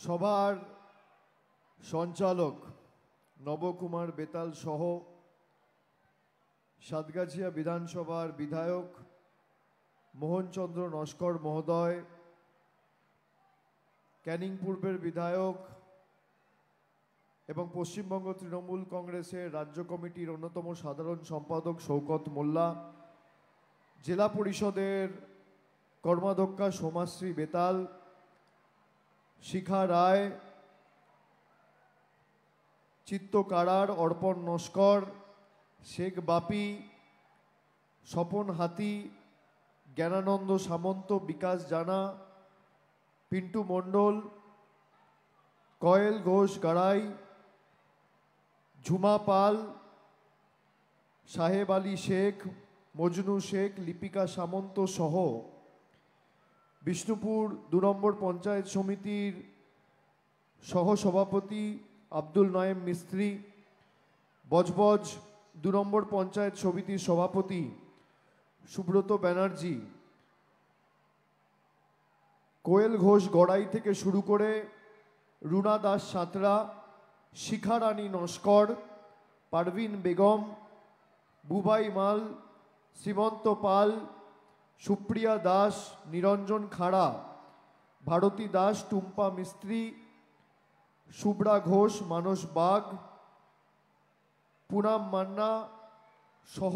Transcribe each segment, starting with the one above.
সভার সঞ্চালক নবকুমার বেতাল সহ সাতগাছিয়া বিধানসভার বিধায়ক মোহনচন্দ্র নস্কর মহোদয়, ক্যানিং পূর্বের বিধায়ক এবং পশ্চিমবঙ্গ তৃণমূল কংগ্রেসের রাজ্য কমিটির অন্যতম সাধারণ সম্পাদক শওকত মোল্লা, জেলা পরিষদের কর্মাধ্যক্ষা সোমাশ্রী বেতাল, শিখা রায়, চিত্তকারার অর্পণ নস্কর, শেখ বাপি, স্বপন হাতি, জ্ঞানানন্দ সামন্ত, বিকাশ জানা, পিন্টু মণ্ডল, কয়েল ঘোষ গাড়াই, ঝুমা পাল, সাহেব আলী শেখ, মজনু শেখ, লিপিকা সামন্ত সহ বিষ্ণুপুর ২ নম্বর পঞ্চায়েত সমিতির সহসভাপতি আব্দুল নয়েম মিস্ত্রি, বজবজ ২ নম্বর পঞ্চায়েত সমিতির সভাপতি সুব্রত ব্যানার্জি, কোয়েল ঘোষ গড়াই থেকে শুরু করে রুনা দাস সাঁতরা, শিখা রানী নস্কর, পারভিন বেগম, বুবাই মাল, শ্রীমন্ত পাল, সুপ্রিয়া দাস, নিরঞ্জন খাড়া, ভারতী দাস, টুম্পা মিস্ত্রি, শুভ্রা ঘোষ, মানস বাগ, পুনাম মান্না সহ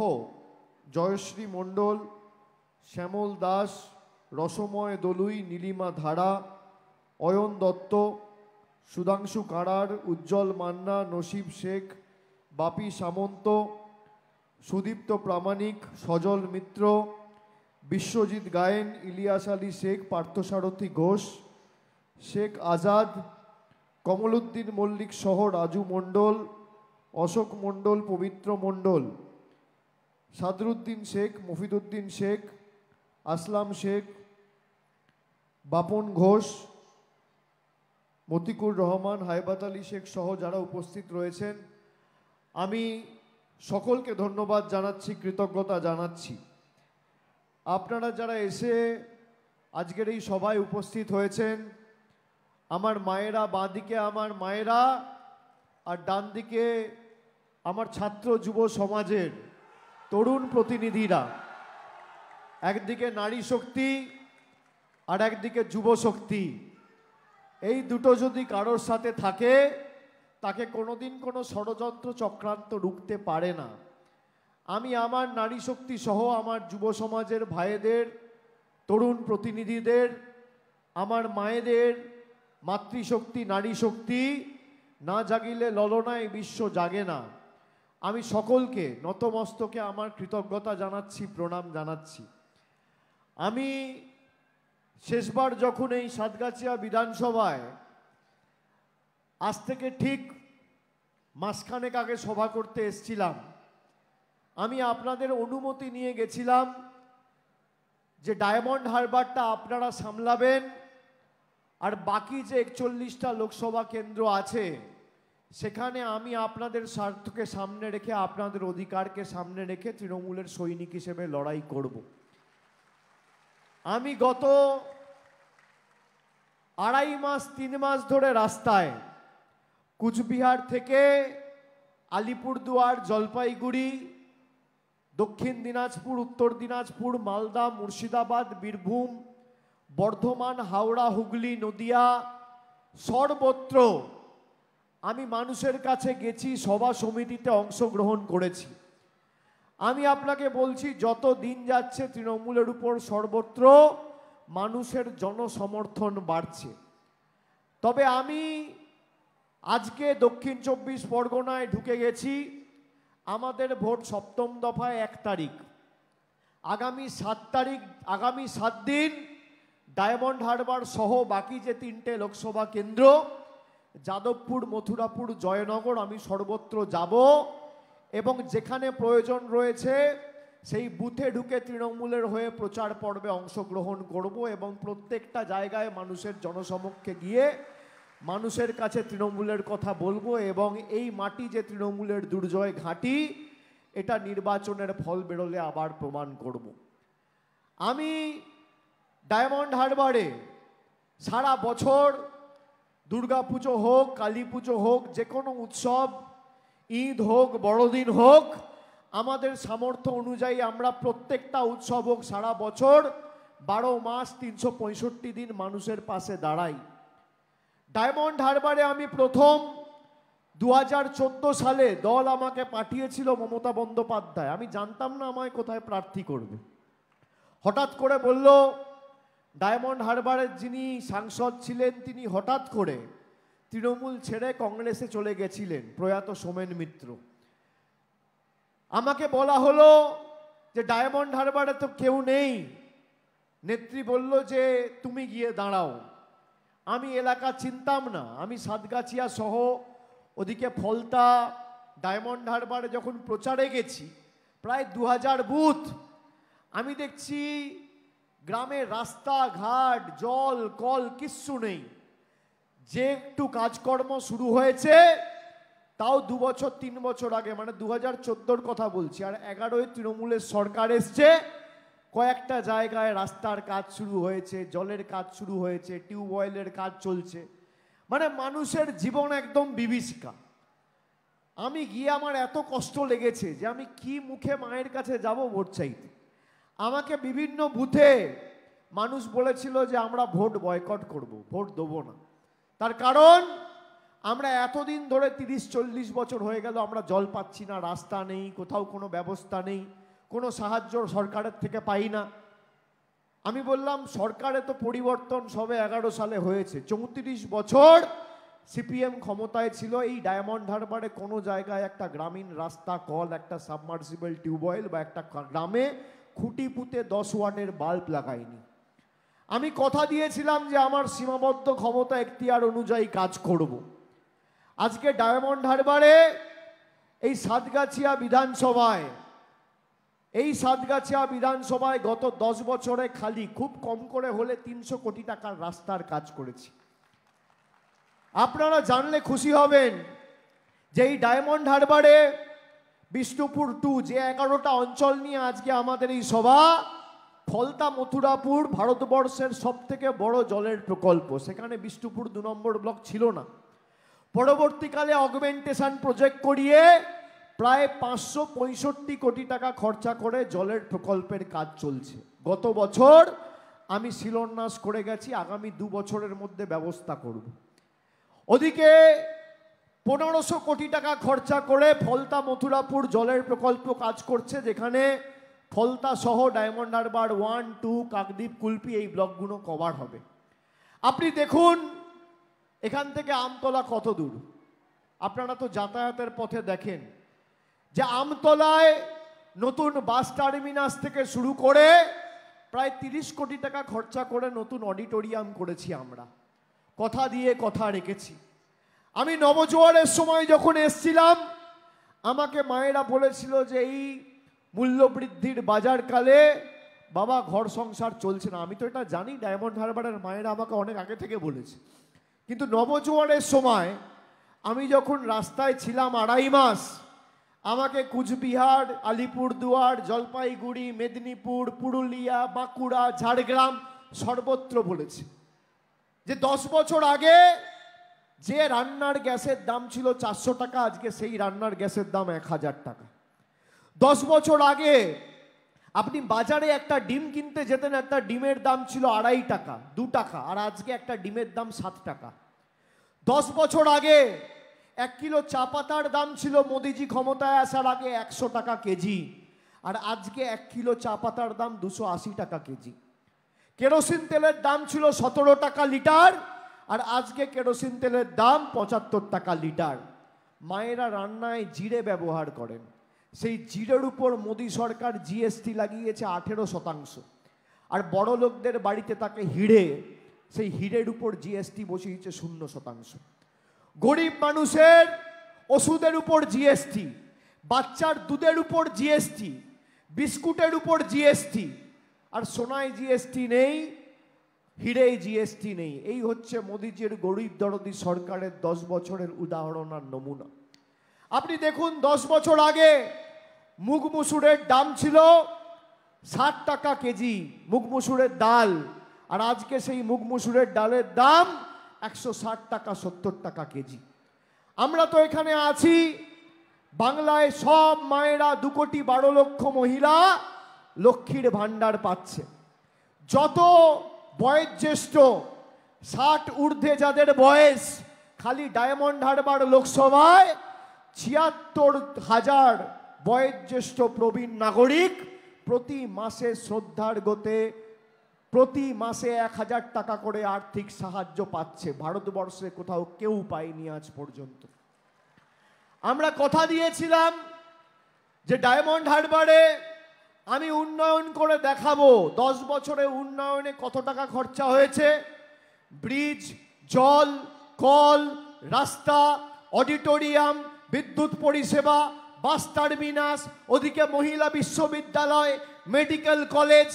জয়শ্রী মণ্ডল, শ্যামল দাস, রসময় দলুই, নীলিমা ধারা, অয়ন দত্ত, সুধাংশু কারার, উজ্জ্বল মান্না, নসিব শেখ, বাপি সামন্ত, সুদীপ্ত প্রামাণিক, সজল মিত্র, বিশ্বজিৎ গায়েন, ইলিয়াস আলী শেখ, পার্থসারথী ঘোষ, শেখ আজাদ, কমলউদ্দিন মল্লিক সহ রাজু মণ্ডল, অশোক মণ্ডল, পবিত্র মণ্ডল, সাদরুদ্দিন শেখ, মফিদুদ্দিন শেখ, আসলাম শেখ, বাপন ঘোষ, মতিকুর রহমান, হায়বাত আলী শেখ সহ যারা উপস্থিত রয়েছেন, আমি সকলকে ধন্যবাদ জানাচ্ছি, কৃতজ্ঞতা জানাচ্ছি। আপনারা যারা এসে আজকের এই সভায় উপস্থিত হয়েছেন, আমার মায়েরা, বাঁদিকে আমার মায়েরা আর ডান দিকে আমার ছাত্র যুব সমাজের তরুণ প্রতিনিধিরা, একদিকে নারী শক্তি আর একদিকে যুব শক্তি, এই দুটো যদি কারোর সাথে থাকে তাকে কোনোদিন কোনো ষড়যন্ত্র চক্রান্ত রুখতে পারে না। আমি আমার নারী শক্তি সহ আমার যুব সমাজের ভাইদের, তরুণ প্রতিনিধিদের, আমার মায়েদের, মাতৃশক্তি, নারী শক্তি না জাগিলে ললনায় বিশ্ব জাগে না, আমি সকলকে নতমস্তকে আমার কৃতজ্ঞতা জানাচ্ছি, প্রণাম জানাচ্ছি। আমি শেষবার যখন এই সাতগাছিয়া বিধানসভায় আজ থেকে ঠিক মাসখানেক আগে সভা করতে এসেছিলাম, আমি আপনাদের অনুমতি নিয়ে গেছিলাম যে ডায়মন্ড হারবারটা আপনারা সামলাবেন, আর বাকি যে ৪১টা লোকসভা কেন্দ্র আছে সেখানে আমি আপনাদের স্বার্থকে সামনে রেখে, আপনাদের অধিকারকে সামনে রেখে তৃণমূলের সৈনিক হিসেবে লড়াই করব। আমি গত ২.৫ মাস ৩ মাস ধরে রাস্তায় কুচবিহার থেকে আলিপুরদুয়ার, জলপাইগুড়ি, দক্ষিণ দিনাজপুর, উত্তর দিনাজপুর, মালদা, মুর্শিদাবাদ, বীরভূম, বর্ধমান, হাওড়া, হুগলি, নদিয়া, সর্বত্র আমি মানুষের কাছে গেছি, সভা সমিতিতে অংশগ্রহণ করেছি। আমি আপনাকে বলছি, যত দিন যাচ্ছে তৃণমূলের উপর সর্বত্র মানুষের জনসমর্থন বাড়ছে। তবে আমি আজকে দক্ষিণ ২৪ পরগনায় ঢুকে গেছি। আমাদের ভোট ৭ম দফায় ১ তারিখ, আগামী ৭ দিন ডায়মন্ড হারবার সহ বাকি যে ৩টে লোকসভা কেন্দ্র, যাদবপুর, মথুরাপুর, জয়নগর, আমি সর্বত্র যাব এবং যেখানে প্রয়োজন রয়েছে সেই বুথে ঢুকে তৃণমূলের হয়ে প্রচার পর্বে অংশগ্রহণ করব এবং প্রত্যেকটা জায়গায় মানুষের জনসমক্ষে গিয়ে মানুষের কাছে তৃণমূলের কথা বলবো এবং এই মাটি যে তৃণমূলের দুর্জয় ঘাঁটি, এটা নির্বাচনের ফল বেরোলে আবার প্রমাণ করব। আমি ডায়মন্ড হারবারে সারা বছর দুর্গা পুজো হোক, কালী পুজো হোক, যে কোনো উৎসব, ঈদ হোক, বড়দিন হোক, আমাদের সামর্থ্য অনুযায়ী আমরা প্রত্যেকটা উৎসব হোক সারা বছর 12 মাস 365 দিন মানুষের পাশে দাঁড়াই। ডায়মন্ড হারবারে আমি প্রথম 2014 সালে দল আমাকে পাঠিয়েছিল মমতা বন্দ্যোপাধ্যায়। আমি জানতাম না আমায় কোথায় প্রার্থী করবে। হঠাৎ করে বলল, ডায়মন্ড হারবারের যিনি সাংসদ ছিলেন তিনি হঠাৎ করে তৃণমূল ছেড়ে কংগ্রেসে চলে গেছিলেন, প্রয়াত সোমেন মিত্র। আমাকে বলা হলো যে ডায়মন্ড হারবারে তো কেউ নেই। নেত্রী বলল যে তুমি গিয়ে দাঁড়াও। আমি এলাকা চিনতাম না। আমি সাতগাছিয়া সহ ওদিকে ফলতা, ডায়মন্ড হারবারে যখন প্রচারে গেছি, প্রায় 2000 বুথ, আমি দেখছি গ্রামের রাস্তাঘাট, জল কল কিচ্ছু নেই। যে একটু কাজকর্ম শুরু হয়েছে তাও 2 বছর 3 বছর আগে, মানে 2014-র কথা বলছি। আর 11-য় তৃণমূলের সরকার এসছে, কয়েকটা জায়গায় রাস্তার কাজ শুরু হয়েছে, জলের কাজ শুরু হয়েছে, টিউবওয়েলের কাজ চলছে। মানে মানুষের জীবন একদম বিভীষিকা। আমি গিয়ে আমার এত কষ্ট লেগেছে যে আমি কি মুখে মায়ের কাছে যাব ভোট চাইতে। আমাকে বিভিন্ন বুথে মানুষ বলেছিল যে আমরা ভোট বয়কট করব, ভোট দেবো না। তার কারণ আমরা এতদিন ধরে 30-40 বছর হয়ে গেল আমরা জল পাচ্ছি না, রাস্তা নেই, কোথাও কোনো ব্যবস্থা নেই, কোনো সাহায্য সরকারের থেকে পাই না। আমি বললাম সরকারে তো পরিবর্তন সবে 11 সালে হয়েছে, 34 বছর সিপিএম ক্ষমতায় ছিল। এই ডায়মন্ড হারবারে কোনো জায়গায় একটা গ্রামীণ রাস্তা, কল, একটা সাবমার্সিবল টিউবওয়েল বা একটা গ্রামে খুঁটি পুঁতে 10 ওয়াটের বাল্ব লাগায়নি। আমি কথা দিয়েছিলাম যে আমার সীমাবদ্ধ ক্ষমতা এখতিয়ার অনুযায়ী কাজ করব। আজকে ডায়মন্ড হারবারে এই সাতগাছিয়া বিধানসভায় গত 10 বছরে খালি খুব কম করে হলে 300 কোটি টাকার রাস্তার কাজ করেছি। আপনারা জানলে খুশি হবেন যে এই ডায়মন্ড হারবারে বিষ্ণুপুর 2, যে 11টা অঞ্চল নিয়ে আজকে আমাদের এই সভা, ফলতা মথুরাপুর ভারতবর্ষের সবথেকে বড় জলের প্রকল্প। সেখানে বিষ্ণুপুর 2 নম্বর ব্লক ছিল না। পরবর্তীকালে অগমেন্টেশন প্রজেক্ট করিয়ে প্রায় 565 কোটি টাকা খরচা করে জলের প্রকল্পের কাজ চলছে। গত বছর আমি শিলান্যাস করে গেছি, আগামী 2 বছরের মধ্যে ব্যবস্থা করব। ওদিকে 1500 কোটি টাকা খরচা করে ফলতা মথুরাপুর জলের প্রকল্প কাজ করছে, যেখানে ফলতা সহ ডায়মন্ড হারবার 1, 2, কাকদ্বীপ, কুলপি এই ব্লকগুলো কভার হবে। আপনি দেখুন এখান থেকে আমতলা কত দূর। আপনারা তো যাতায়াতের পথে দেখেন যে আমতলায় নতুন বাস টার্মিনাস থেকে শুরু করে প্রায় 30 কোটি টাকা খরচা করে নতুন অডিটোরিয়াম করেছি আমরা। কথা দিয়ে কথা রেখেছি। আমি নবজোয়ারের সময় যখন এসছিলাম আমাকে মায়েরা বলেছিল যে এই মূল্যবৃদ্ধির বাজারকালে বাবা ঘর সংসার চলছে না। আমি তো এটা জানি, ডায়মন্ড হারবারের মায়েরা আমাকে অনেক আগে থেকে বলেছে। কিন্তু নবজোয়ারের সময় আমি যখন রাস্তায় ছিলাম 2.5 মাস, আমাকে কুচবিহার, আলিপুরদুয়ার, জলপাইগুড়ি, মেদিনীপুর, পুরুলিয়া, বাঁকুড়া, ঝাড়গ্রাম সর্বত্র বলেছে যে 10 বছর আগে যে রান্নার গ্যাসের দাম ছিল 400 টাকা, আজকে সেই রান্নার গ্যাসের দাম 1000 টাকা। 10 বছর আগে আপনি বাজারে একটা ডিম কিনতে যেতেন, একটা ডিমের দাম ছিল 2.5 টাকা, 2 টাকা, আর আজকে একটা ডিমের দাম 7 টাকা। 10 বছর আগে 1 কিলো চা পাতার দাম ছিল মোদিজি ক্ষমতায় আসার আগে 100 টাকা কেজি, আর আজকে 1 কিলো চা পাতার দাম 280 টাকা কেজি। কেরোসিন তেলের দাম ছিল 17 টাকা লিটার, আর আজকে কেরোসিন তেলের দাম 75 টাকা লিটার। মায়েরা রান্নায় জিরে ব্যবহার করেন, সেই জিরের উপর মোদি সরকার জিএসটি লাগিয়েছে 18%, আর বড় লোকদের বাড়িতে তাকে হিড়ে, সেই হিড়ের উপর জিএসটি বসিয়েছে 0%। গরিব মানুষের ওষুধের উপর জিএসটি, বাচ্চার দুধের উপর জিএসটি, বিস্কুটের উপর জিএসটি, আর সোনায় জিএসটি নেই, হিরে জিএসটি নেই। এই হচ্ছে মোদিজির গরিব দরদি সরকারের 10 বছরের উদাহরণ আর নমুনা। আপনি দেখুন 10 বছর আগে মুগ মুসুরের দাম ছিল 60 টাকা কেজি মুগ মুসুরের ডাল, আর আজকে সেই মুগ মুসুরের ডালের দাম 160 টাকা 70 টাকা কেজি। আমরা তো এখানে আছি, বাংলায় সব মায়েরা 2,12,00,000 মহিলা লক্ষ্মীর ভাণ্ডার পাচ্ছে। যত বয়োজ্যেষ্ঠ 60 ঊর্ধ্বে যাদের বয়স, খালি ডায়মন্ড হারবার লোকসভায় 76,000 বয়োজ্যেষ্ঠ প্রবীণ নাগরিক প্রতি মাসে শ্রদ্ধার গতে প্রতি মাসে 1,000 টাকা করে আর্থিক সাহায্য পাচ্ছে। ভারতবর্ষে কোথাও কেউ পায়নি আজ পর্যন্ত। আমরা কথা দিয়েছিলাম যে ডায়মন্ড হারবারে আমি উন্নয়ন করে দেখাবো। 10 বছরে উন্নয়নে কত টাকা খরচা হয়েছে, ব্রিজ, জল, কল, রাস্তা, অডিটোরিয়াম, বিদ্যুৎ পরিষেবা, বাস টার্মিনাস, ওদিকে মহিলা বিশ্ববিদ্যালয়, মেডিকেল কলেজ,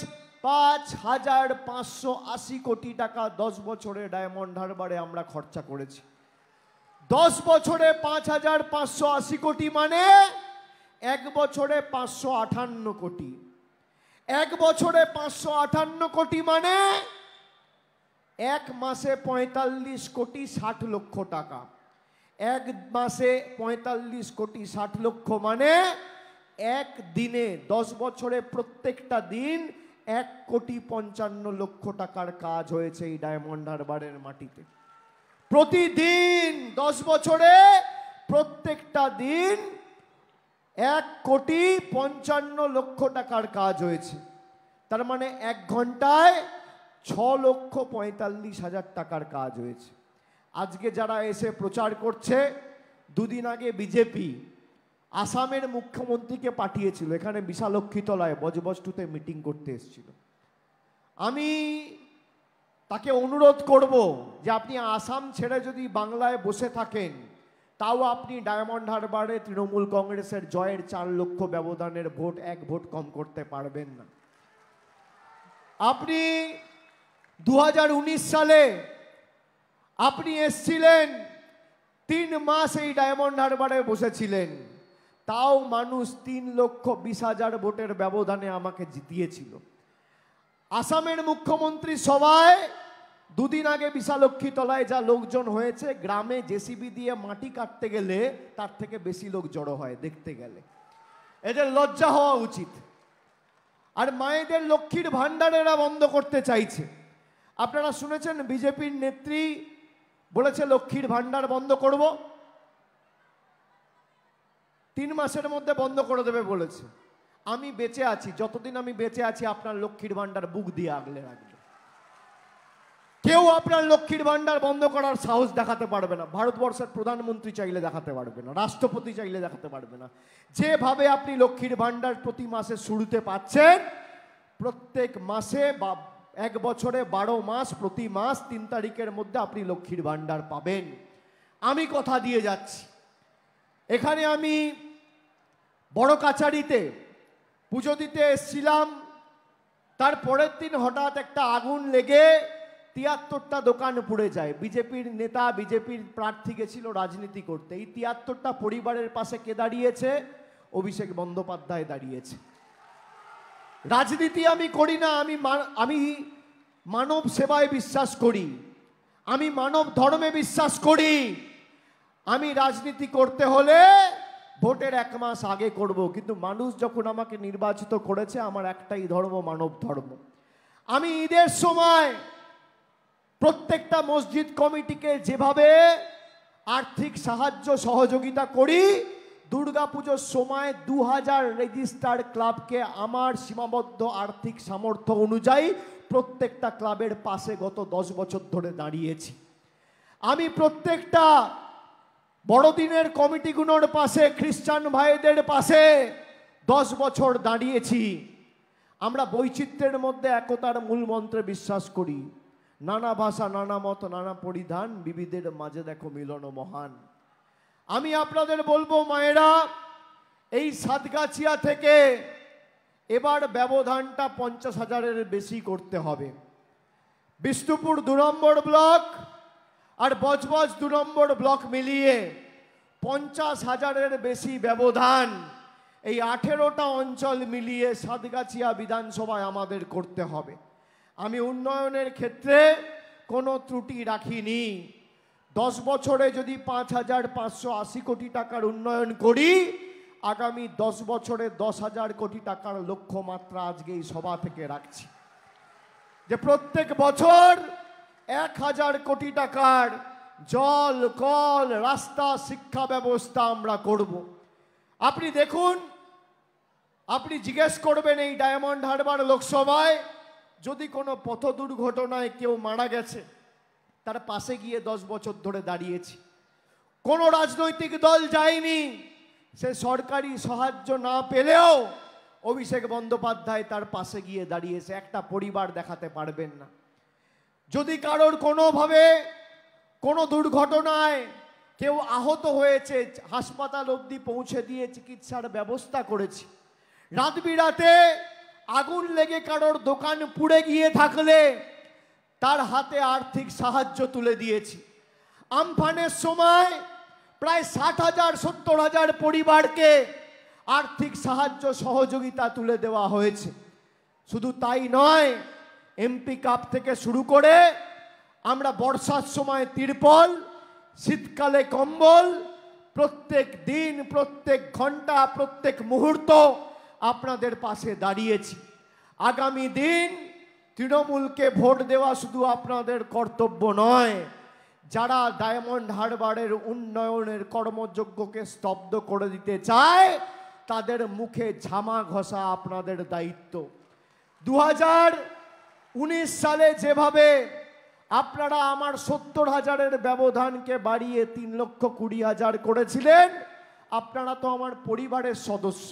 5,580 কোটি টাকা 10 বছরে ডায়মন্ড হারবারে আমরা খরচা করেছি। 10 বছরে 5,580 কোটি মানে 1 বছরে 558 কোটি। 1 বছরে 558 কোটি মানে 1 মাসে 45 কোটি 60 লক্ষ টাকা। 1 মাসে 45 কোটি 60 লক্ষ মানে 1 দিনে 10 বছরে প্রত্যেকটা দিন 1,55,00,000 টাকার কাজ হয়েছে এই ডায়মন্ড হারবারের মাটিতে। প্রতিদিন 10 বছরে প্রত্যেকটা দিন 1,55,00,000 টাকার কাজ হয়েছে। তার মানে 1 ঘন্টায় 6,45,000 টাকার কাজ হয়েছে। আজকে যারা এসে প্রচার করছে, দুদিন আগে বিজেপি আসামের মুখ্যমন্ত্রীকে পাঠিয়েছিল এখানে বিশালক্ষীতলায় বজবস্তুতে মিটিং করতে এসেছিল। আমি তাকে অনুরোধ করব যে আপনি আসাম ছেড়ে যদি বাংলায় বসে থাকেন, তাও আপনি ডায়মন্ড হারবারে তৃণমূল কংগ্রেসের জয়ের 4 লক্ষ ব্যবধানের ভোট 1 ভোট কম করতে পারবেন না। আপনি 2019 সালে আপনি এসছিলেন, 3 মাস এই ডায়মন্ড হারবারে বসেছিলেন, তাও মানুষ 3,20,000 ভোটের ব্যবধানে আমাকে জিতিয়েছিল। আসামের মুখ্যমন্ত্রী সভায় দুদিন আগে বিশালক্ষীতলায় যা লোকজন হয়েছে, গ্রামে জেসিবি দিয়ে মাটি কাটতে গেলে তার থেকে বেশি লোক জড়ো হয় দেখতে গেলে। এদের লজ্জা হওয়া উচিত। আর মায়েদের লক্ষ্মীর ভাণ্ডার এরা বন্ধ করতে চাইছে। আপনারা শুনেছেন বিজেপির নেত্রী বলেছে লক্ষ্মীর ভাণ্ডার বন্ধ করব, 3 মাসের মধ্যে বন্ধ করে দেবে বলেছে। আমি বেঁচে আছি, যতদিন আমি বেঁচে আছি আপনার লক্ষ্মীর ভাণ্ডার বুক দিয়ে আগলে রাখবে। কেউ আপনার লক্ষ্মীর ভাণ্ডার বন্ধ করার সাহস দেখাতে পারবে না। ভারতবর্ষের প্রধানমন্ত্রী চাইলে দেখাতে পারবে না, রাষ্ট্রপতি চাইলে দেখাতে পারবে না। যেভাবে আপনি লক্ষ্মীর ভাণ্ডার প্রতি মাসে শুরুতে পাচ্ছেন, প্রত্যেক মাসে বা 1 বছরে 12 মাস প্রতি মাস 3 তারিখের মধ্যে আপনি লক্ষ্মীর ভাণ্ডার পাবেন। আমি কথা দিয়ে যাচ্ছি। এখানে আমি বড় কাছারিতে পুজো দিতে এসেছিলাম, তার পরের দিন হঠাৎ একটা আগুন লেগে 73টা দোকান পুড়ে যায়। বিজেপির নেতা, বিজেপির প্রার্থী গেছিল রাজনীতি করতে। এই 73টা পরিবারের পাশে কে দাঁড়িয়েছে? অভিষেক বন্দ্যোপাধ্যায় দাঁড়িয়েছে। রাজনীতি আমি করি না, আমি মানব সেবায় বিশ্বাস করি, আমি মানব ধর্মে বিশ্বাস করি। আমি রাজনীতি করতে হলে ভোটের 1 মাস আগে করব, কিন্তু মানুষ যখন আমাকে নির্বাচিত করেছে, আমার একটাই ধর্ম, মানব ধর্ম। আমি ঈদের সময় প্রত্যেকটা মসজিদ কমিটিকে যেভাবে আর্থিক সাহায্য সহযোগিতা করি, দুর্গাপুজোর সময় 2000 রেজিস্টার ক্লাবকে আমার সীমাবদ্ধ আর্থিক সামর্থ্য অনুযায়ী প্রত্যেকটা ক্লাবের পাশে গত 10 বছর ধরে দাঁড়িয়েছি। আমি প্রত্যেকটা বড়দিনের কমিটিগুলোর পাশে, খ্রিস্টান ভাইদের পাশে 10 বছর দাঁড়িয়েছি। আমরা বৈচিত্র্যের মধ্যে একতার মূল মন্ত্রে বিশ্বাস করি। নানা ভাষা, নানা মত, নানা পরিধান, বিবিধের মাঝে দেখো মিলন মহান। আমি আপনাদের বলবো মায়েরা, এই সাতগাছিয়া থেকে এবার ব্যবধানটা 50,000-এর বেশি করতে হবে। বিষ্ণুপুর 2 নম্বর ব্লক আর বজবজ 2 নম্বর ব্লক মিলিয়ে 50,000-এর বেশি ব্যবধান এই 18টা অঞ্চল মিলিয়ে সাতগাছিয়া বিধানসভায় আমাদের করতে হবে। আমি উন্নয়নের ক্ষেত্রে কোনো ত্রুটি রাখিনি। 10 বছরে যদি 5,580 কোটি টাকার উন্নয়ন করি, আগামী 10 বছরে 10,000 কোটি টাকার লক্ষ্যমাত্রা আজকে এই সভা থেকে রাখছি, যে প্রত্যেক বছর 1,000 কোটি টাকার জল, কল, রাস্তা, শিক্ষা ব্যবস্থা আমরা করব। আপনি দেখুন, আপনি জিজ্ঞেস করবেন এই ডায়মন্ড হারবার লোকসভায় যদি কোনো পথ দুর্ঘটনায় কেউ মারা গেছে, তার পাশে গিয়ে 10 বছর ধরে দাঁড়িয়েছি। কোনো রাজনৈতিক দল যায়নি, সে সরকারি সাহায্য না পেলেও অভিষেক বন্দ্যোপাধ্যায় তার পাশে গিয়ে দাঁড়িয়েছে। একটা পরিবার দেখাতে পারবেন না। যদি কারোর কোনোভাবে কোনো দুর্ঘটনায় কেউ আহত হয়েছে, হাসপাতাল অবধি পৌঁছে দিয়ে চিকিৎসার ব্যবস্থা করেছি। রাত বিরাতে আগুন লেগে কারোর দোকান পুড়ে গিয়ে থাকলে তার হাতে আর্থিক সাহায্য তুলে দিয়েছি। আমফানের সময় প্রায় 60,000 70,000 পরিবারকে আর্থিক সাহায্য সহযোগিতা তুলে দেওয়া হয়েছে। শুধু তাই নয়, এমপি কাপ থেকে শুরু করে আমরা বর্ষার সময় তিরপল, শীতকালে কম্বল, প্রত্যেক দিন, প্রত্যেক ঘন্টা, প্রত্যেক মুহূর্ত আপনাদের পাশে দাঁড়িয়েছি। আগামী দিন তৃণমূলকে ভোট দেওয়া শুধু আপনাদের কর্তব্য নয়, যারা ডায়মন্ড হারবারের উন্নয়নের কর্মযজ্ঞকে স্তব্ধ করে দিতে চায় তাদের মুখে ঝামা ঘষা আপনাদের দায়িত্ব। 2019 সালে যেভাবে আপনারা আমার 70,000-এর ব্যবধানকে বাড়িয়ে 3,20,000 করেছিলেন, আপনারা তো আমার পরিবারের সদস্য।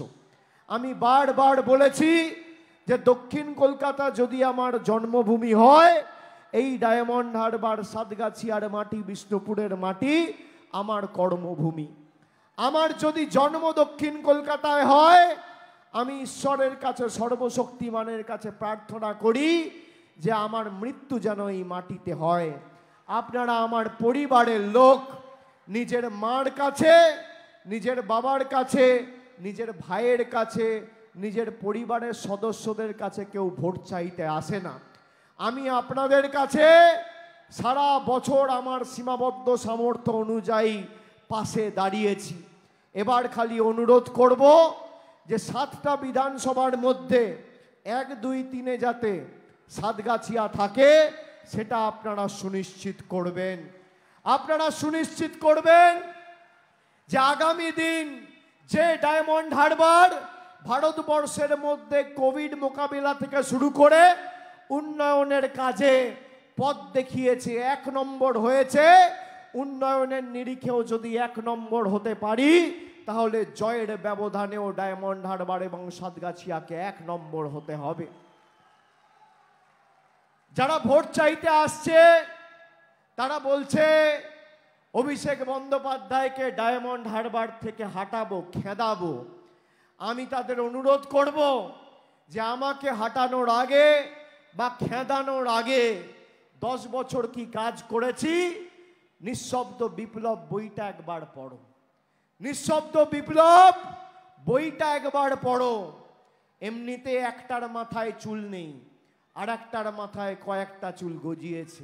আমি বারবার বলেছি যে দক্ষিণ কলকাতা যদি আমার জন্মভূমি হয়, এই ডায়মন্ড হারবার, সাতগাছিয়ার মাটি, বিষ্ণুপুরের মাটি আমার কর্মভূমি। আমার যদি জন্ম দক্ষিণ কলকাতায় হয়, আমি ঈশ্বরের কাছে, সর্বশক্তিমানের কাছে প্রার্থনা করি যে আমার মৃত্যু যেন এই মাটিতে হয়। আপনারা আমার পরিবারের লোক, নিজের মার কাছে, নিজের বাবার কাছে, নিজের ভাইয়ের কাছে, নিজের পরিবারের সদস্যদের কাছে কেউ ভোট চাইতে আসে না। আমি আপনাদের কাছে সারা বছর আমার সীমাবদ্ধ সামর্থ্য অনুযায়ী পাশে দাঁড়িয়েছি। এবার খালি অনুরোধ করব যে 7টা বিধানসভার মধ্যে 1, 2, 3-এ যাতে সাতগাছিয়া থাকে, সেটা আপনারা সুনিশ্চিত করবেন। আপনারা সুনিশ্চিত করবেন যে আগামী দিন যে ডায়মন্ড হারবার ভারতবর্ষের মধ্যে কোভিড মোকাবিলা থেকে শুরু করে উন্নয়নের কাজে পথ দেখিয়েছে, 1 নম্বর হয়েছে, উন্নয়নের নিরিখেও যদি 1 নম্বর হতে পারি, তাহলে জয়ের ব্যবধানেও ডায়মন্ড হারবার এবং সাতগাছিয়াকে 1 নম্বর হতে হবে। যারা ভোট চাইতে আসছে তারা বলছে অভিষেক বন্দ্যোপাধ্যায়কে ডায়মন্ড হারবার থেকে হাঁটাবো, খেদাবো। আমি তাদের অনুরোধ করব যে আমাকে হাঁটানোর আগে বা খেদানোর আগে 10 বছর কি কাজ করেছি, নিঃশব্দ বিপ্লব বইটা একবার পড়ো। নিঃশব্দ বিপ্লব বইটা একবার পড়ো। এমনিতে একটার মাথায় চুল নেই, আর একটার মাথায় কয়েকটা চুল গজিয়েছে।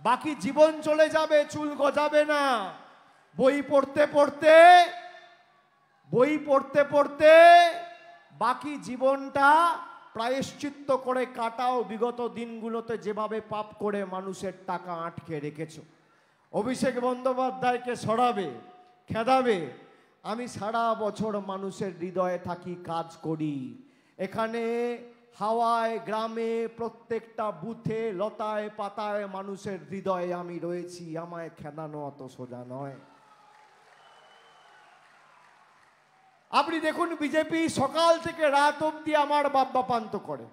বাকি জীবন চলে যাবে, চুল গজাবে না। বই পড়তে পড়তে বাকি জীবনটা প্রায়শ্চিত্ত করে কাটাও। বিগত দিনগুলোতে যেভাবে পাপ করে মানুষের টাকা আটকে রেখেছো। অভিষেক বন্দ্যোপাধ্যায়কে সরাবে, খেদাবে। আমি সারা বছর মানুষের হৃদয়ে থাকি, কাজ করি। এখানে হাওয়ায়, গ্রামে, প্রত্যেকটা বুথে, লতায় পাতায় মানুষের হৃদয়ে আমি রয়েছি। আমায় খেদানো অত সোজা নয়। আপনি দেখুন, বিজেপি সকাল থেকে রাত অবধি আমার বাপ্পাপান্ত করে।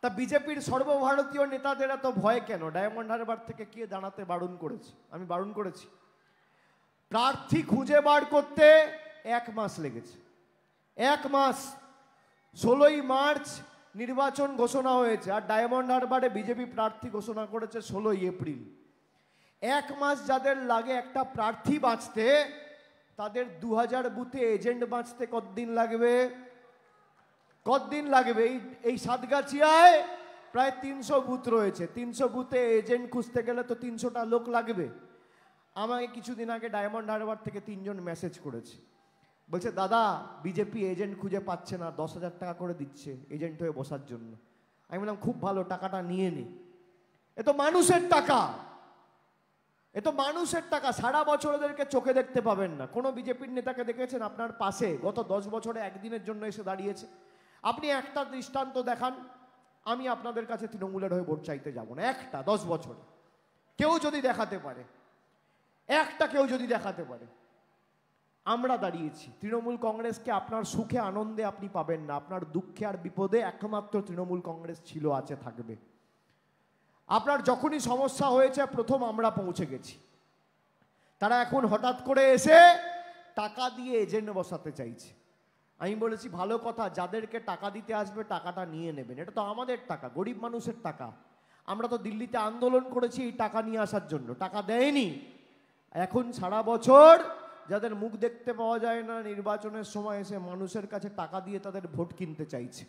তা বিজেপির সর্বভারতীয় নেতাদের এত ভয় কেন? ডায়মন্ড হারবার থেকে কে দাঁড়াতে বারণ করেছে? আমি বারণ করেছি। প্রার্থী খুঁজে বার করতে 1 মাস লেগেছে। 1 মাস। 16ই মার্চ নির্বাচন ঘোষণা হয়েছে, আর ডায়মন্ড হারবারে বিজেপি প্রার্থী ঘোষণা করেছে 16ই এপ্রিল। 1 মাস যাদের লাগে একটা প্রার্থী বাঁচতে, তাদের 2000 বুথে এজেন্ট বাঁচতে কতদিন লাগবে? কতদিন লাগবে? এই সাতগাছিয়ায় প্রায় 300 বুথ রয়েছে। 300 বুথে এজেন্ট খুঁজতে গেলে তো 300টা লোক লাগবে। আমাকে কিছুদিন আগে ডায়মন্ড হারবার থেকে 3 জন মেসেজ করেছে, বলছে দাদা বিজেপি এজেন্ট খুঁজে পাচ্ছে না, 10,000 টাকা করে দিচ্ছে এজেন্ট হয়ে বসার জন্য। আমি বললাম খুব ভালো, টাকাটা নিয়ে নে, এ তো মানুষের টাকা, এ তো মানুষের টাকা। সারা বছর ওদেরকে চোখে দেখতে পাবেন না। কোনো বিজেপির নেতাকে দেখেছেন আপনার পাশে গত 10 বছরে একদিনের জন্য এসে দাঁড়িয়েছে? আপনি একটা দৃষ্টান্ত দেখান, আমি আপনাদের কাছে তৃণমূলের হয়ে ভোট চাইতে যাব না। একটা 10 বছরে কেউ যদি দেখাতে পারে, একটা কেউ যদি দেখাতে পারে। আমরা দাঁড়িয়েছি। তৃণমূল কংগ্রেসকে আপনার সুখে আনন্দে আপনি পাবেন না, আপনার দুঃখে আর বিপদে একমাত্র তৃণমূল কংগ্রেস ছিল, আছে, থাকবে। আপনার যখনই সমস্যা হয়েছে প্রথম আমরা পৌঁছে গেছি। তারা এখন হঠাৎ করে এসে টাকা দিয়ে এজেন্ট বসাতে চাইছে। আমি বলেছি ভালো কথা, যাদেরকে টাকা দিতে আসবে টাকাটা নিয়ে নেবেন, এটা তো আমাদের টাকা, গরিব মানুষের টাকা। আমরা তো দিল্লিতে আন্দোলন করেছি এই টাকা নিয়ে আসার জন্য, টাকা দেয়নি। এখন সারা বছর যাদের মুখ দেখতে পাওয়া যায় না, নির্বাচনের সময় এসে মানুষের কাছে টাকা দিয়ে তাদের ভোট কিনতে চাইছে।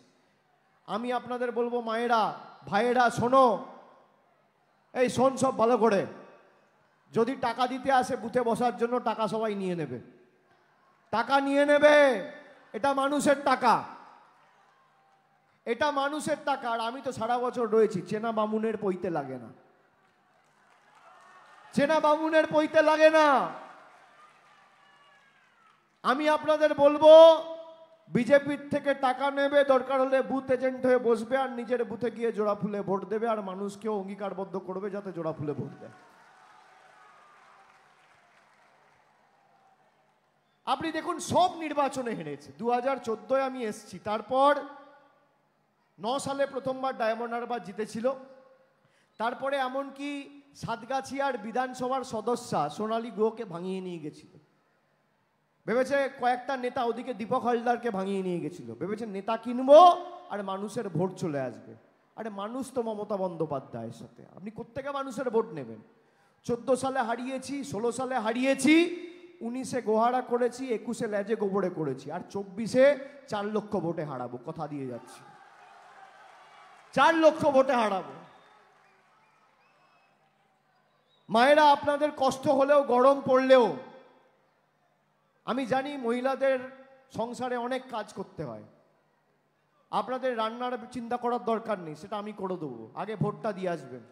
আমি আপনাদের বলবো মায়েরা, ভাইয়েরা, শোনো, এই শোন সব ভালো করে, যদি টাকা দিতে আসে বুথে বসার জন্য টাকা সবাই নিয়ে নেবে, টাকা নিয়ে নেবে। এটা মানুষের টাকা, এটা মানুষের টাকা। আর আমি তো সারা বছর রয়েছি, চেনা বামুনের পইতে লাগে না, চেনা বামুনের পইতে লাগে না। আমি আপনাদের বলবো বিজেপির থেকে টাকা নেবে, দরকার হলে বুথ এজেন্ট হয়ে বসবে আর নিজের বুথে গিয়ে জোড়া ফুলে ভোট দেবে, আর মানুষকেও অঙ্গীকারবদ্ধ করবে যাতে জোড়া ফুলে ভোট দেয়। আপনি দেখুন সব নির্বাচনে হেরেছে। 2014 আমি এসছি, তারপর 9 সালে প্রথমবার ডায়মন্ড হারবার জিতেছিল। তারপরে এমনকি সাতগাছিয়ার বিধানসভার সদস্যা সোনালী গুহকে ভাঙিয়ে নিয়ে গেছিল। ভেবেছে কয়েকটা নেতা, ওদিকে দীপক হালদারকে ভাঙিয়ে নিয়ে গেছিল, ভেবেছে নেতা কিনবো আর মানুষের ভোট চলে আসবে। আরে মানুষ তো মমতা বন্দ্যোপাধ্যায়ের সাথে, আপনি কোত্থেকে মানুষের ভোট নেবেন? 14 সালে হারিয়েছি, 16 সালে হারিয়েছি, 19-এ গোহারা করেছি, 21-এ লেজে গোবরে করেছি, আর 24-এ 4 লক্ষ ভোটে হারাবো, কথা দিয়ে যাচ্ছি, 4 লক্ষ ভোটে হারাবো। মায়েরা, আপনাদের কষ্ট হলেও, গরম পড়লেও, আমি জানি মহিলাদের সংসারে অনেক কাজ করতে হয়, আপনাদের রান্নার চিন্তা করার দরকার নেই, সেটা আমি করে দেবো। আগে ভোটটা দিয়ে আসবেন,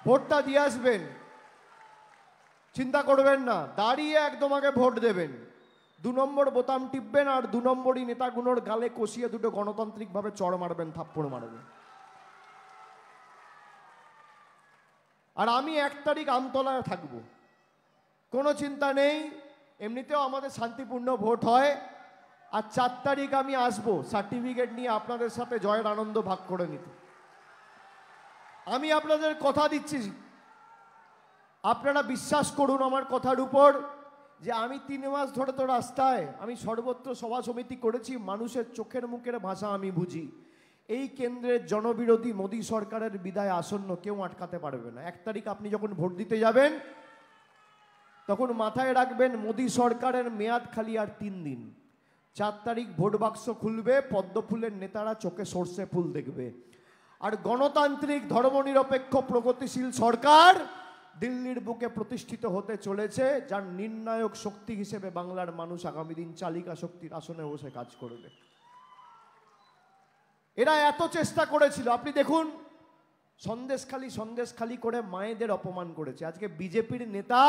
ভোটটা দিয়ে আসবেন, চিন্তা করবেন না, দাঁড়িয়ে একদম আগে ভোট দেবেন। 2 নম্বর বোতাম টিপবেন আর 2 নম্বরই নেতাগুলোর গালে কষিয়ে দুটো গণতান্ত্রিকভাবে চড় মারবেন, থাপ্পড় মারবেন। আর আমি 1 তারিখ আমতলায় থাকবো, কোনো চিন্তা নেই, এমনিতেও আমাদের শান্তিপূর্ণ ভোট হয়। আর 4 তারিখ আমি আসবো সার্টিফিকেট নিয়ে আপনাদের সাথে জয়ের আনন্দ ভাগ করে নিতে। আমি আপনাদের কথা দিচ্ছি, আপনারা বিশ্বাস করুন আমার কথার উপর, যে আমি 3 মাস ধরে তো রাস্তায়, আমি সর্বত্র সভা সমিতি করেছি, মানুষের চোখের মুখের ভাষা আমি বুঝি। এই কেন্দ্রের জনবিরোধী মোদী সরকারের বিদায় আসন্ন, কেউ আটকাতে পারবে না। 1 তারিখ আপনি যখন ভোট দিতে যাবেন তখন মাথায় রাখবেন মোদী সরকারের মেয়াদ খালি আর 3 দিন। 4 তারিখ ভোট বাক্স খুলবে, পদ্মফুলের নেতারা চোখে সর্ষে ফুল দেখবে, আর গণতান্ত্রিক ধর্মনিরপেক্ষ প্রগতিশীল সরকার দিল্লির বুকে প্রতিষ্ঠিত হতে চলেছে, যার নির্ণায়ক শক্তি হিসেবে বাংলার মানুষ আগামী দিন চালিকা শক্তির আসনে বসে কাজ করবে। এরা এত চেষ্টা করেছিল, আপনি দেখুন সন্দেশখালি করে মায়েদের অপমান করেছে। আজকে বিজেপির নেতা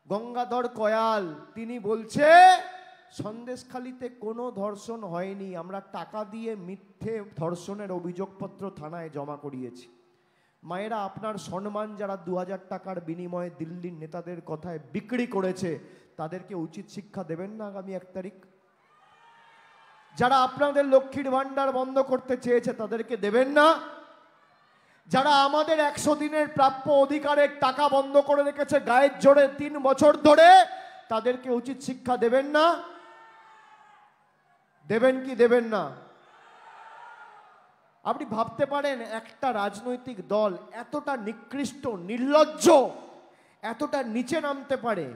গঙ্গাধর কয়াল তিনি বলছে সন্দেশখালিতে কোনো ধর্ষণ হয়নি, আমরা টাকা দিয়ে মিথ্যে ধর্ষণের অভিযোগপত্র থানায় জমা করিয়েছি। মায়েরা, আপনার সম্মান যারা 2000 টাকার বিনিময়ে দিল্লির নেতাদের কথায় বিক্রি করেছে, তাদেরকে উচিত শিক্ষা দেবেন না আগামী 1 তারিখ? যারা আপনাদের লক্ষ্মীর ভান্ডার বন্ধ করতে চেয়েছে তাদেরকে দেবেন না? যারা আমাদের 100 দিনের প্রাপ্য অধিকারের টাকা বন্ধ করে রেখেছে গায়ের জোরে 3 বছর ধরে, তাদেরকে উচিত শিক্ষা দেবেন না? দেবেন কি দেবেন না? আপনি ভাবতে পারেন একটা রাজনৈতিক দল এতটা নিকৃষ্ট, নির্লজ্জ, এতটা নিচে নামতে পারে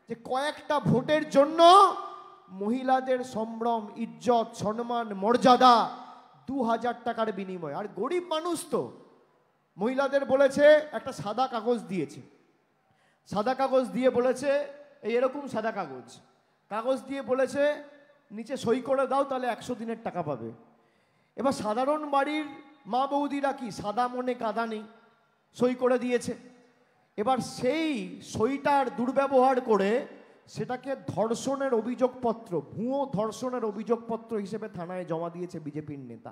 যে কয়েকটা ভোটের জন্য মহিলাদের সম্ভ্রম, ইজ্জত, সম্মান, মর্যাদা 2000 টাকার বিনিময়ে। আর গরিব মানুষ তো, মহিলাদের বলেছে একটা সাদা কাগজ দিয়েছে, সাদা কাগজ দিয়ে বলেছে এই এরকম সাদা কাগজ, কাগজ দিয়ে বলেছে নিচে সই করে দাও তাহলে 100 দিনের টাকা পাবে। এবার সাধারণ বাড়ির মা বৌদিরা কি, সাদা মনে কাদা নেই, সই করে দিয়েছে। এবার সেই সইটার দুর্ব্যবহার করে সেটাকে ধর্ষণের অভিযোগপত্র, ভুয়ো ধর্ষণের অভিযোগপত্র হিসেবে থানায় জমা দিয়েছে বিজেপির নেতা।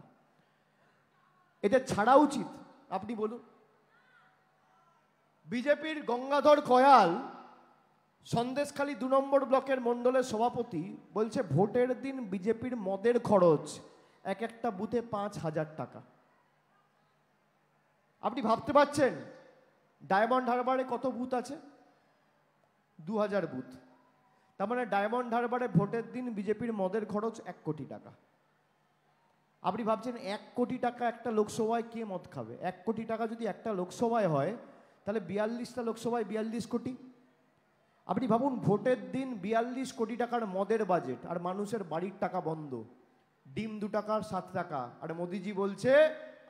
এদের ছাড়া উচিত? আপনি বলুন। বিজেপির গঙ্গাধর কয়াল, সন্দেশখালী 2 নম্বর ব্লকের মণ্ডলের সভাপতি, বলছে ভোটের দিন বিজেপির মদের খরচ এক একটা বুথে 5000 টাকা। আপনি ভাবতে পারছেন ডায়মন্ড হারবারে কত বুথ আছে? 2000 বুথ। তার মানে ডায়মন্ড হারবারে ভোটের দিন বিজেপির মদের খরচ 1 কোটি টাকা। আপনি ভাবছেন 1 কোটি টাকা একটা লোকসভায় কে মদ খাবে? 1 কোটি টাকা যদি একটা লোকসভায় হয় তাহলে 42টা লোকসভায় 42 কোটি। আপনি ভাবুন ভোটের দিন 42 কোটি টাকার মদের বাজেট, আর মানুষের বাড়ির টাকা বন্ধ, ডিম 2 টাকার 7 টাকা, আর মোদিজি বলছে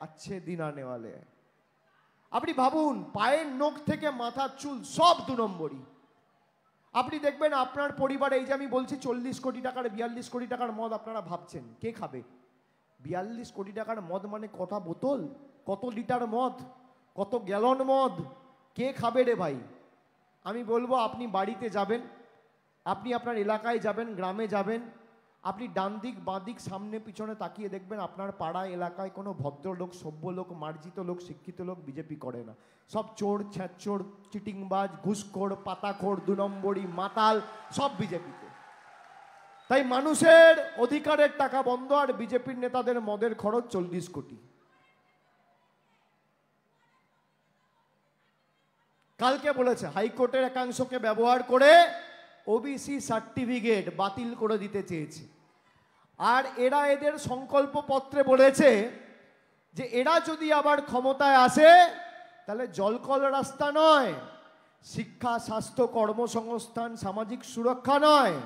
আচ্ছে দিন আনে ওয়ালে। আপনি ভাবুন পায়ের নখ থেকে মাথার চুল সব 2 নম্বরই। আপনি দেখবেন আপনার পরিবারে, এই যে আমি বলছি 40 কোটি টাকার 42 কোটি টাকার মদ, আপনারা ভাবছেন কে খাবে? 42 কোটি টাকার মদ মানে কটা বোতল, কত লিটার মদ, কত গ্যালন মদ, কে খাবে রে ভাই? আমি বলবো আপনি বাড়িতে যাবেন, আপনি আপনার এলাকায় যাবেন, গ্রামে যাবেন, আপনি ডান দিক বাঁ দিক সামনে পিছনে তাকিয়ে দেখবেন আপনার পাড়ায় এলাকায় কোনো ভদ্রলোক, সভ্য লোক, মার্জিত লোক, শিক্ষিত লোক বিজেপি করে না। সব চোর, ছ্যাঁচোর, চিটিংবাজ, ঘুষখোর, পাতাখোর, 2 নম্বরই, মাতাল, সব বিজেপিতে। তাই মানুষের অধিকারের টাকা বন্ধ, আর বিজেপির নেতাদের মদের খরচ 40 কোটি। কালকে বলেছে হাইকোর্টের একাংশকে ব্যবহার করে ওবিসি সার্টিফিকেট বাতিল করে দিতে চেয়েছে। আর এরা এদের সংকল্প পত্রে বলেছে যে এরা যদি আবার ক্ষমতায় আসে তাহলে জলকল রাস্তা নয়, শিক্ষা, স্বাস্থ্য, কর্মসংস্থান, সামাজিক সুরক্ষা নয়,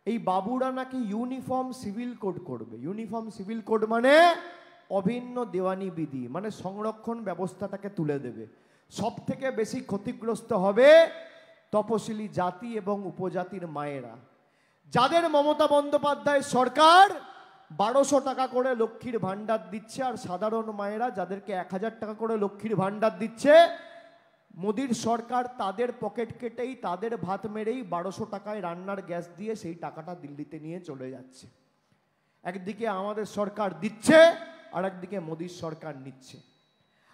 এই বাবুরা নাকি ইউনিফর্ম সিভিল কোড করবে। ইউনিফর্ম সিভিল কোড মানে অভিন্ন দেওয়ানি বিধি, মানে সংরক্ষণ ব্যবস্থাটাকে তুলে দেবে। সব থেকে বেশি ক্ষতিগ্রস্ত হবে তপশিলি জাতি এবং উপজাতির মায়েরা, যাদের মমতা বন্দ্যোপাধ্যায় সরকার 1200 টাকা করে লক্ষ্মীর ভান্ডার দিচ্ছে, আর সাধারণ মায়েরা যাদেরকে 1000 টাকা করে লক্ষ্মীর ভান্ডার দিচ্ছে, মোদির সরকার তাদের পকেট কেটেই, তাদের ভাত মেরেই 1200 টাকায় রান্নার গ্যাস দিয়ে সেই টাকাটা দিল্লিতে নিয়ে চলে যাচ্ছে। একদিকে আমাদের সরকার দিচ্ছে, আর একদিকে মোদির সরকার নিচ্ছে।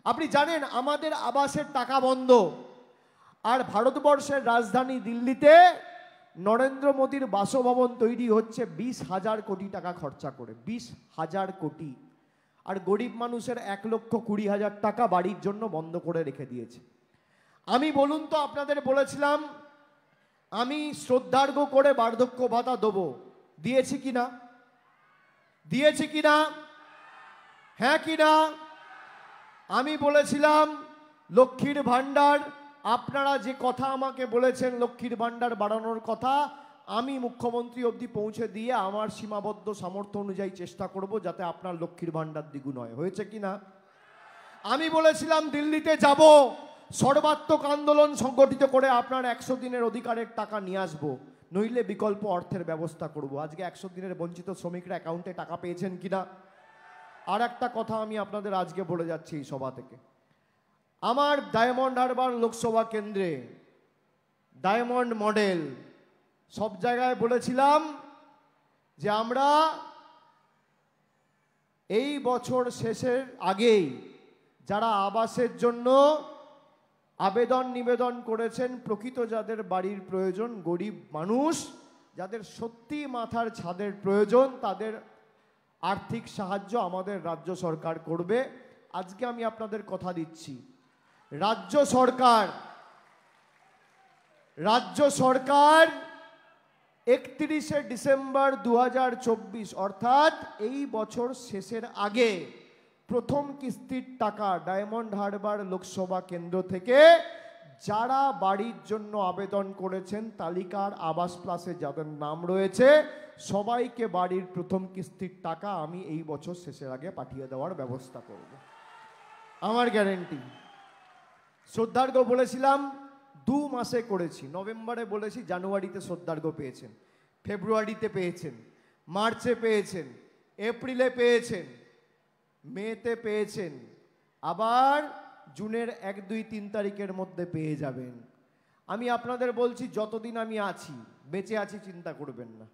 আপনি জানেন আমাদের আবাসের টাকা বন্ধ, আর ভারতবর্ষের রাজধানী দিল্লিতে নরেন্দ্র মোদীর বাসভবন তৈরি হচ্ছে 20,000 কোটি টাকা খরচা করে, 20,000 কোটি। আর গরিব মানুষের 1,20,000 টাকা বাড়ির জন্য বন্ধ করে রেখে দিয়েছে। আমি বলুন তো, আপনাদের বলেছিলাম আমি শ্রদ্ধার্ঘ করে বার্ধক্য ভাতা দেবো, দিয়েছি কিনা? দিয়েছি কিনা? হ্যাঁ কিনা? আমি বলেছিলাম লক্ষ্মীর ভান্ডার, আপনারা যে কথা আমাকে বলেছেন লক্ষ্মীর ভান্ডার বাড়ানোর কথা, আমি মুখ্যমন্ত্রী অবধি পৌঁছে দিয়ে আমার সীমাবদ্ধ সামর্থ্য অনুযায়ী চেষ্টা করব যাতে আপনার লক্ষ্মীর ভান্ডার দ্বিগুণ হয়। হয়েছে কিনা? আমি বলেছিলাম দিল্লিতে যাব, সর্বাত্মক আন্দোলন সংগঠিত করে আপনার 100 দিনের অধিকারের টাকা নিয়ে আসবো, নইলে বিকল্প অর্থের ব্যবস্থা করব। আজকে 100 দিনের বঞ্চিত শ্রমিকরা অ্যাকাউন্টে টাকা পেয়েছেন কিনা? আর একটা কথা আমি আপনাদের আজকে বলে যাচ্ছি এই সভা থেকে, আমার ডায়মন্ড হারবার লোকসভা কেন্দ্রে ডায়মন্ড মডেল সব জায়গায় বলেছিলাম যে আমরা এই বছর শেষের আগেই যারা আবাসের জন্য আবেদন নিবেদন করেছেন, প্রকৃত যাদের বাড়ির প্রয়োজন, গরিব মানুষ যাদের সত্যি মাথার ছাদের প্রয়োজন, তাদের আর্থিক সাহায্য আমাদের রাজ্য সরকার করবে। আজকে আমি আপনাদের কথা দিচ্ছি, রাজ্য সরকার 31শে ডিসেম্বর 2024 অর্থাৎ এই বছর শেষের আগে প্রথম কিস্তির টাকা ডায়মন্ড হারবার লোকসভা কেন্দ্র থেকে যারা বাড়ির জন্য আবেদন করেছেন তালিকার আবাস প্লাসে যাদের নাম রয়েছে সবাইকে বাড়ির প্রথম কিস্তির টাকা আমি এই বছর শেষের আগে পাঠিয়ে দেওয়ার ব্যবস্থা করব, আমার গ্যারেন্টি। শ্রদ্ধার্ঘ্য বলেছিলাম 2 মাসে করেছি, নভেম্বরে বলেছি, জানুয়ারিতে শ্রদ্ধার্ঘ্য পেয়েছেন, ফেব্রুয়ারিতে পেয়েছেন, মার্চে পেয়েছেন, এপ্রিলে পেয়েছেন, মেতে পেয়েছেন, আবার জুনের 1, 2, 3 তারিখের মধ্যে পেয়ে যাবেন। আমি আপনাদের বলছি যতদিন আমি আছি, বেঁচে আছি, চিন্তা করবেন না।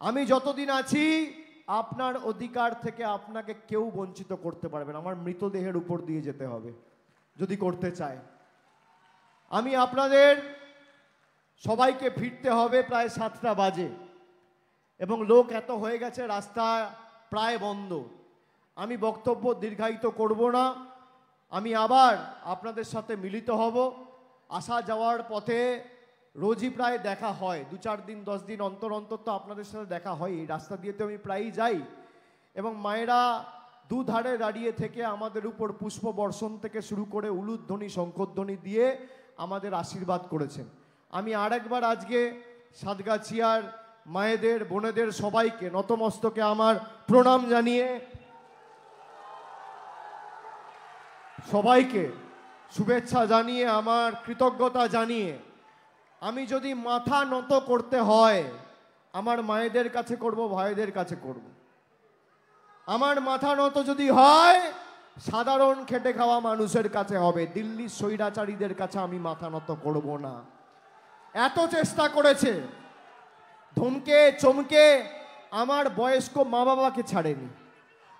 আমি যতদিন আছি আপনার অধিকার থেকে আপনাকে কেউ বঞ্চিত করতে পারবে না। আমার মৃতদেহের উপর দিয়ে যেতে হবে যদি করতে চায়। আমি আপনাদের সবাইকে ফিরতে হবে প্রায় 7টা বাজে এবং লোক এত হয়ে গেছে, রাস্তা প্রায় বন্ধ। আমি বক্তব্য দীর্ঘায়িত করব না। আমি আবার আপনাদের সাথে মিলিত হব। আসা যাওয়ার পথে রোজই প্রায় দেখা হয়, 2-4 দিন 10 দিন অন্তর অন্তর তো আপনাদের সাথে দেখা হয়। এই রাস্তা দিয়ে তো আমি প্রায়ই যাই এবং মায়েরা দুধারে দাঁড়িয়ে থেকে আমাদের উপর পুষ্প বর্ষণ থেকে শুরু করে উলুধ্বনি শঙ্খধ্বনি দিয়ে আমাদের আশীর্বাদ করেছেন। আমি আরেকবার আজকে সাতগাছিয়ার মায়েদের, বোনেদের সবাইকে নতমস্তকে আমার প্রণাম জানিয়ে, সবাইকে শুভেচ্ছা জানিয়ে, আমার কৃতজ্ঞতা জানিয়ে, আমি যদি মাথা নত করতে হয় আমার মায়েদের কাছে করব, ভাইদের কাছে করব। আমার মাথা নত যদি হয় সাধারণ খেটে খাওয়া মানুষের কাছে হবে, দিল্লির স্বৈরাচারীদের কাছে আমি মাথা নত করব না। এত চেষ্টা করেছে, ধমকে চমকে আমার বয়স্ক মা বাবাকে ছাড়েনি,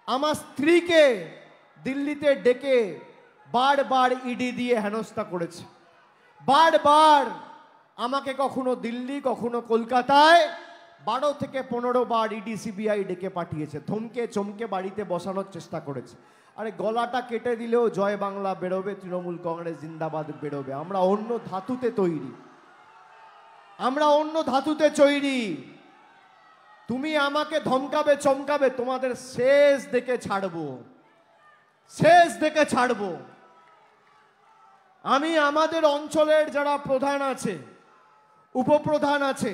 আমার স্ত্রীকে দিল্লিতে ডেকে বারবার ইডি দিয়ে হেনস্থা করেছে, বারবার আমাকে কখনো দিল্লি কখনো কলকাতায় 12 থেকে 15 বার ইডি সিবিআই ডেকে পাঠিয়েছে, ধমকে চমকে বাড়িতে বসানোর চেষ্টা করেছে। আরে গলাটা কেটে দিলেও জয় বাংলা বেরোবে, তৃণমূল কংগ্রেস জিন্দাবাদ বেরোবে। আমরা অন্য ধাতুতে তৈরি, আমরা অন্য ধাতুতে তৈরি। তুমি আমাকে ধমকাবে চমকাবে, তোমাদের শেষ দেখে ছাড়বো, শেষ দেখে ছাড়বো। আমি আমাদের অঞ্চলের যারা প্রধান আছে, উপপ্রধান আছে,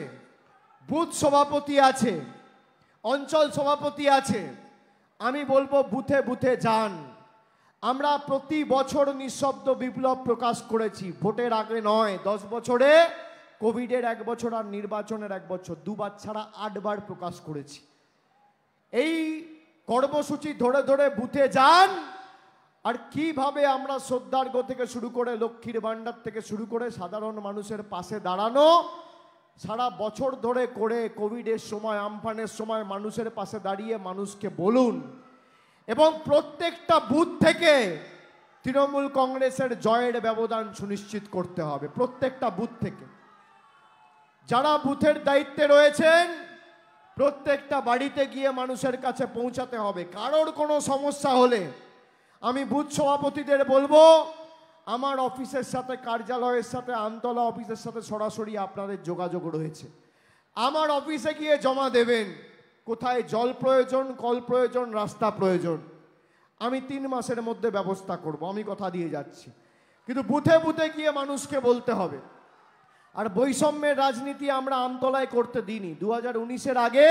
বুথ সভাপতি আছে, অঞ্চল সভাপতি আছে, আমি বলবো বুথে বুথে যান। আমরা প্রতি বছর নিঃশব্দ বিপ্লব প্রকাশ করেছি, ভোটের আগে নয়, 10 বছরে, কোভিডের 1 বছর আর নির্বাচনের 1 বছর, 2 বার ছাড়া 8 বার প্রকাশ করেছি। এই কর্মসূচি ধরে ধরে বুথে যান। আর কিভাবে আমরা শ্রদ্ধার্ঘ্য থেকে শুরু করে লক্ষ্মীর ভাণ্ডার থেকে শুরু করে সাধারণ মানুষের পাশে দাঁড়ানো সারা বছর ধরে করে, কোভিডের সময়, আমফানের সময় মানুষের পাশে দাঁড়িয়ে মানুষকে বলুন। এবং প্রত্যেকটা বুথ থেকে তৃণমূল কংগ্রেসের জয়ের ব্যবধান সুনিশ্চিত করতে হবে, প্রত্যেকটা বুথ থেকে। যারা বুথের দায়িত্বে রয়েছেন প্রত্যেকটা বাড়িতে গিয়ে মানুষের কাছে পৌঁছাতে হবে। কারোর কোনো সমস্যা হলে আমি বুথ সভাপতিদের বলবো আমার অফিসের সাথে, কার্যালয়ের সাথে, আমতলা অফিসের সাথে সরাসরি আপনাদের যোগাযোগ রয়েছে। আমার অফিসে গিয়ে জমা দেবেন কোথায় জল প্রয়োজন, কল প্রয়োজন, রাস্তা প্রয়োজন। আমি 3 মাসের মধ্যে ব্যবস্থা করব, আমি কথা দিয়ে যাচ্ছি। কিন্তু বুথে বুথে গিয়ে মানুষকে বলতে হবে। আর বৈষম্যের রাজনীতি আমরা আমতলায় করতে দিইনি। 2019-এর আগে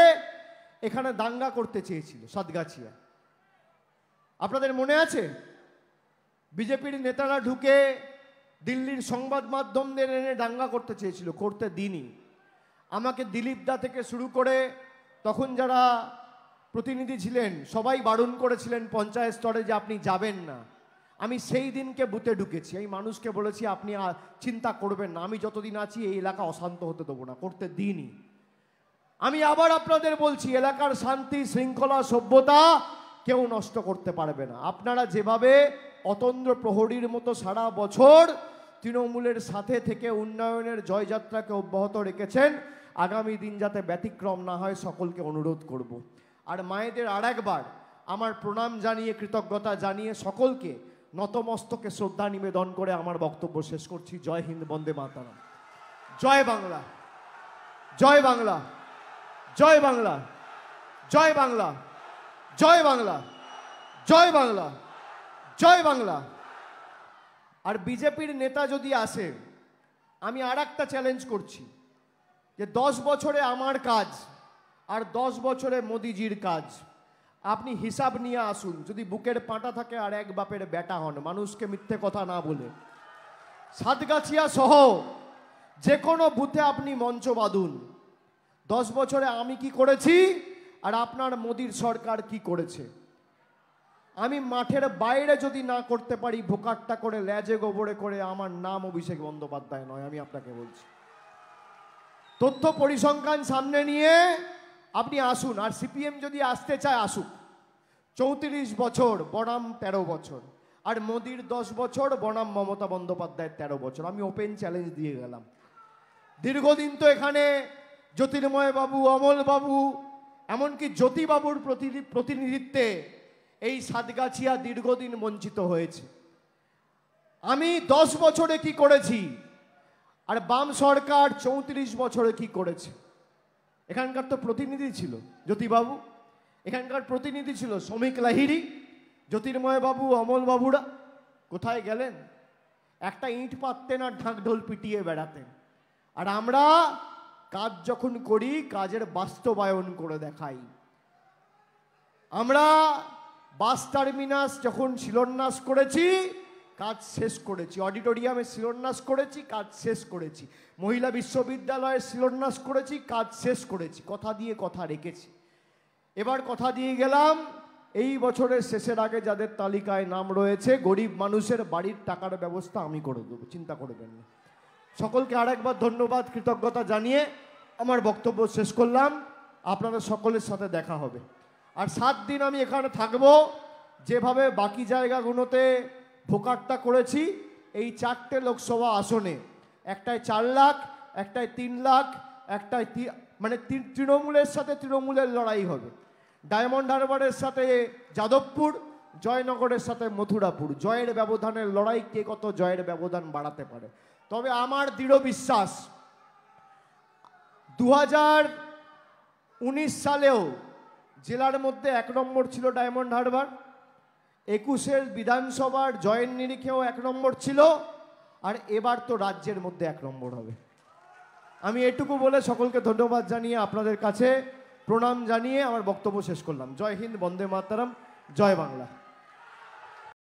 এখানে দাঙ্গা করতে চেয়েছিল সাতগাছিয়া, আপনাদের মনে আছে? বিজেপির নেতারা ঢুকে দিল্লির সংবাদ মাধ্যমদের এনে দাঙ্গা করতে চেয়েছিল, করতে দিইনি। আমাকে দিলীপ দা থেকে শুরু করে তখন যারা প্রতিনিধি ছিলেন সবাই বারণ করেছিলেন পঞ্চায়েত স্তরে যে আপনি যাবেন না। আমি সেই দিনকে বুথে ঢুকেছি, এই মানুষকে বলেছি আপনি চিন্তা করবেন না, আমি যতদিন আছি এই এলাকা অশান্ত হতে দেবো না, করতে দিইনি। আমি আবার আপনাদের বলছি এলাকার শান্তি শৃঙ্খলা সভ্যতা কেউ নষ্ট করতে পারবে না। আপনারা যেভাবে অতন্দ্র প্রহরীর মতো সারা বছর তৃণমূলের সাথে থেকে উন্নয়নের জয়যাত্রাকে অব্যাহত রেখেছেন, আগামী দিন যাতে ব্যতিক্রম না হয় সকলকে অনুরোধ করব। আর মায়েদের আরেকবার আমার প্রণাম জানিয়ে, কৃতজ্ঞতা জানিয়ে সকলকে নতমস্তকে শ্রদ্ধা নিবেদন করে আমার বক্তব্য শেষ করছি। জয় হিন্দ, বন্দে মাতরম। জয় বাংলা, জয় বাংলা, জয় বাংলা, জয় বাংলা, জয় বাংলা, জয় বাংলা, জয় বাংলা। আর বিজেপির নেতা যদি আসে, আমি আর একটা চ্যালেঞ্জ করছি যে 10 বছরে আমার কাজ আর 10 বছরে মোদিজির কাজ আপনি হিসাব নিয়ে আসুন। যদি বুকের পাঁটা থাকে আর এক বাপের বেটা হন, মানুষকে মিথ্যে কথা না বলে, সাতগাছিয়া সহ যে কোনো বুথে আপনি মঞ্চ বাঁধুন। 10 বছরে আমি কি করেছি আর আপনার মোদির সরকার কি করেছে। আমি মাঠের বাইরে যদি না করতে পারি, ভোকাট্টা করে লেজে গোবরে করে, আমার নাম অভিষেক বন্দ্যোপাধ্যায় নয়, আমি আপনাকে বলছি। তথ্য পরিসংখ্যান সামনে নিয়ে আপনি আসুন। আর সিপিএম যদি আসতে চায় আসুক। 34 বছর বনাম 13 বছর, আর মোদির 10 বছর বনাম মমতা বন্দ্যোপাধ্যায়ের 13 বছর। আমি ওপেন চ্যালেঞ্জ দিয়ে গেলাম। দীর্ঘদিন তো এখানে জ্যোতির্ময় বাবু, অমল বাবু, এমনকি জ্যোতিবাবুর প্রতিনিধিত্বে এই সাতগাছিয়া দীর্ঘদিন বঞ্চিত হয়েছে। আমি 10 বছরে কি করেছি আর বাম সরকার 34 বছরে কি করেছে। এখানকার তো প্রতিনিধি ছিল জ্যোতিবাবু, এখানকার প্রতিনিধি ছিল শ্রমিক লাহিড়ী, জ্যোতির্ময় বাবু, অমল বাবুরা কোথায় গেলেন? একটা ইঁট পাততেন আর ঢাক ঢোল পিটিয়ে বেড়াতেন। আর আমরা কাজ যখন করি, কাজের বাস্তবায়ন করে দেখাই। আমরা বাস টার্মিনাস যখন শিলান্যাস করেছি, কাজ শেষ করেছি। অডিটোরিয়ামে শিলান্যাস করেছি, কাজ শেষ করেছি। মহিলা বিশ্ববিদ্যালয়ে শিলান্যাস করেছি, কাজ শেষ করেছি। কথা দিয়ে কথা রেখেছি। এবার কথা দিয়ে গেলাম, এই বছরের শেষের আগে যাদের তালিকায় নাম রয়েছে, গরিব মানুষের বাড়ির টাকার ব্যবস্থা আমি করে দেবো, চিন্তা করবেন না। সকলকে আরেকবার ধন্যবাদ, কৃতজ্ঞতা জানিয়ে আমার বক্তব্য শেষ করলাম। আপনাদের সকলের সাথে দেখা হবে। আর 7 দিন আমি এখানে থাকবো। যেভাবে বাকি জায়গাগুলোতে ভোকাট্টা করেছি, এই 4টে লোকসভা আসনে, একটায় 4 লাখ, একটায় 3 লাখ, একটায় মানে তৃণমূলের সাথে তৃণমূলের লড়াই হবে। ডায়মন্ড হারবারের সাথে যাদবপুর, জয়নগরের সাথে মথুরাপুর। জয়ের ব্যবধানের লড়াই, কে কত জয়ের ব্যবধান বাড়াতে পারে। তবে আমার দৃঢ় বিশ্বাস, 2019 সালেও জেলার মধ্যে 1 নম্বর ছিল ডায়মন্ড হারবার। 21-এর বিধানসভার জয়ের নিরিখেও 1 নম্বর ছিল। আর এবার তো রাজ্যের মধ্যে 1 নম্বর হবে। আমি এটুকু বলে সকলকে ধন্যবাদ জানিয়ে, আপনাদের কাছে প্রণাম জানিয়ে আমার বক্তব্য শেষ করলাম। জয় হিন্দ, বন্দে মাতরম, জয় বাংলা।